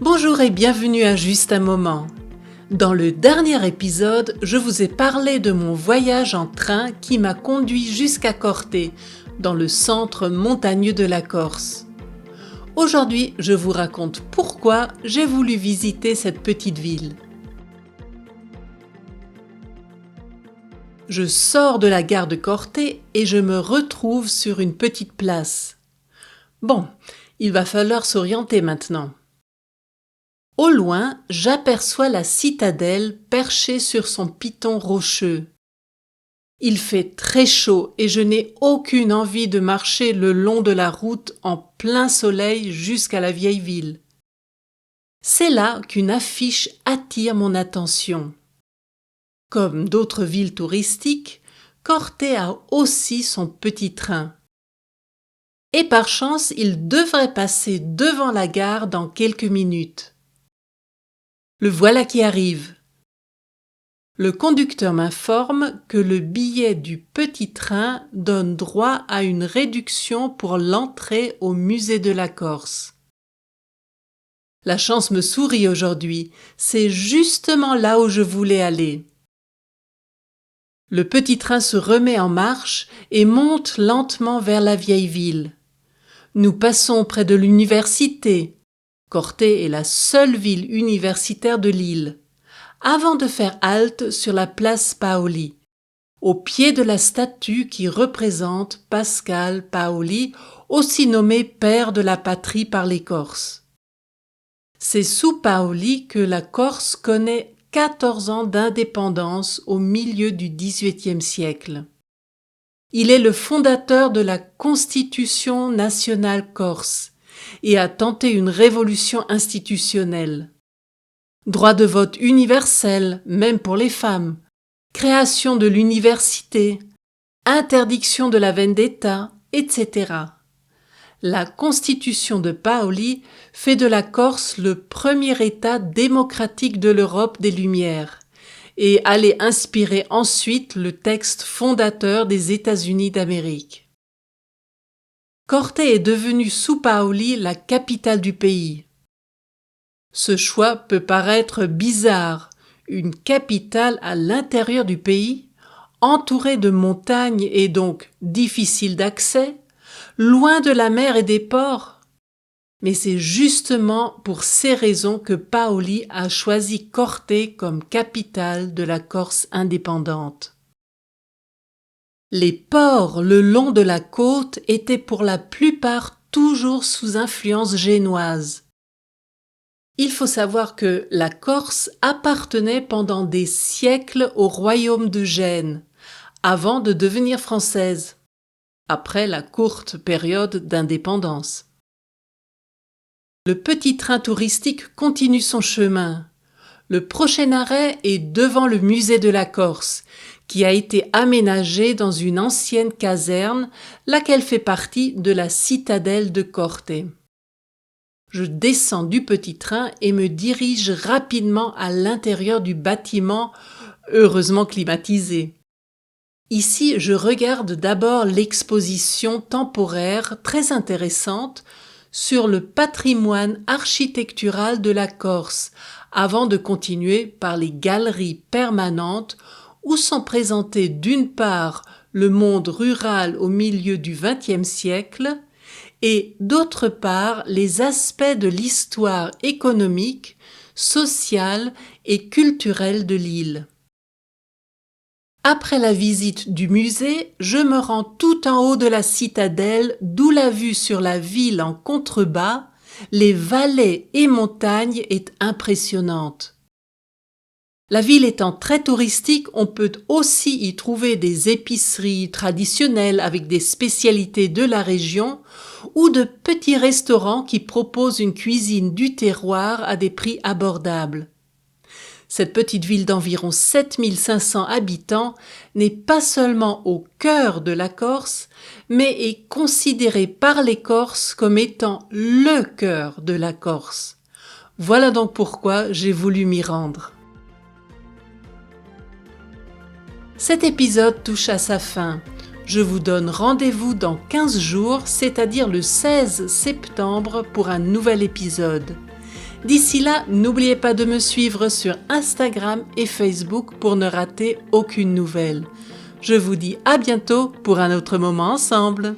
Bonjour et bienvenue à Juste un moment. Dans le dernier épisode, je vous ai parlé de mon voyage en train qui m'a conduit jusqu'à Corte, dans le centre montagneux de la Corse. Aujourd'hui, je vous raconte pourquoi j'ai voulu visiter cette petite ville. Je sors de la gare de Corte et je me retrouve sur une petite place. Bon, il va falloir s'orienter maintenant. Au loin, j'aperçois la citadelle perchée sur son piton rocheux. Il fait très chaud et je n'ai aucune envie de marcher le long de la route en plein soleil jusqu'à la vieille ville. C'est là qu'une affiche attire mon attention. Comme d'autres villes touristiques, Corte a aussi son petit train. Et par chance, il devrait passer devant la gare dans quelques minutes. Le voilà qui arrive. Le conducteur m'informe que le billet du petit train donne droit à une réduction pour l'entrée au musée de la Corse. La chance me sourit aujourd'hui, c'est justement là où je voulais aller. Le petit train se remet en marche et monte lentement vers la vieille ville. Nous passons près de l'université. Corte est la seule ville universitaire de l'île, avant de faire halte sur la place Paoli, au pied de la statue qui représente Pascal Paoli, aussi nommé père de la patrie par les Corses. C'est sous Paoli que la Corse connaît 14 ans d'indépendance au milieu du XVIIIe siècle. Il est le fondateur de la Constitution nationale corse et a tenté une révolution institutionnelle. Droit de vote universel, même pour les femmes, création de l'université, interdiction de la vendetta, etc. La Constitution de Paoli fait de la Corse le premier État démocratique de l'Europe des Lumières et allait inspirer ensuite le texte fondateur des États-Unis d'Amérique. Corte est devenue sous Paoli la capitale du pays. Ce choix peut paraître bizarre, une capitale à l'intérieur du pays, entourée de montagnes et donc difficile d'accès, loin de la mer et des ports. Mais c'est justement pour ces raisons que Paoli a choisi Corte comme capitale de la Corse indépendante. Les ports le long de la côte étaient pour la plupart toujours sous influence génoise. Il faut savoir que la Corse appartenait pendant des siècles au royaume de Gênes, avant de devenir française, après la courte période d'indépendance. Le petit train touristique continue son chemin. Le prochain arrêt est devant le musée de la Corse, qui a été aménagé dans une ancienne caserne, laquelle fait partie de la citadelle de Corte. Je descends du petit train et me dirige rapidement à l'intérieur du bâtiment, heureusement climatisé. Ici, je regarde d'abord l'exposition temporaire très intéressante sur le patrimoine architectural de la Corse, avant de continuer par les galeries permanentes où sont présentés d'une part le monde rural au milieu du XXe siècle et d'autre part les aspects de l'histoire économique, sociale et culturelle de l'île. Après la visite du musée, je me rends tout en haut de la citadelle d'où la vue sur la ville en contrebas, les vallées et montagnes est impressionnante. La ville étant très touristique, on peut aussi y trouver des épiceries traditionnelles avec des spécialités de la région ou de petits restaurants qui proposent une cuisine du terroir à des prix abordables. Cette petite ville d'environ 7500 habitants n'est pas seulement au cœur de la Corse, mais est considérée par les Corses comme étant le cœur de la Corse. Voilà donc pourquoi j'ai voulu m'y rendre. Cet épisode touche à sa fin. Je vous donne rendez-vous dans 15 jours, c'est-à-dire le 16 septembre pour un nouvel épisode. D'ici là, n'oubliez pas de me suivre sur Instagram et Facebook pour ne rater aucune nouvelle. Je vous dis à bientôt pour un autre moment ensemble.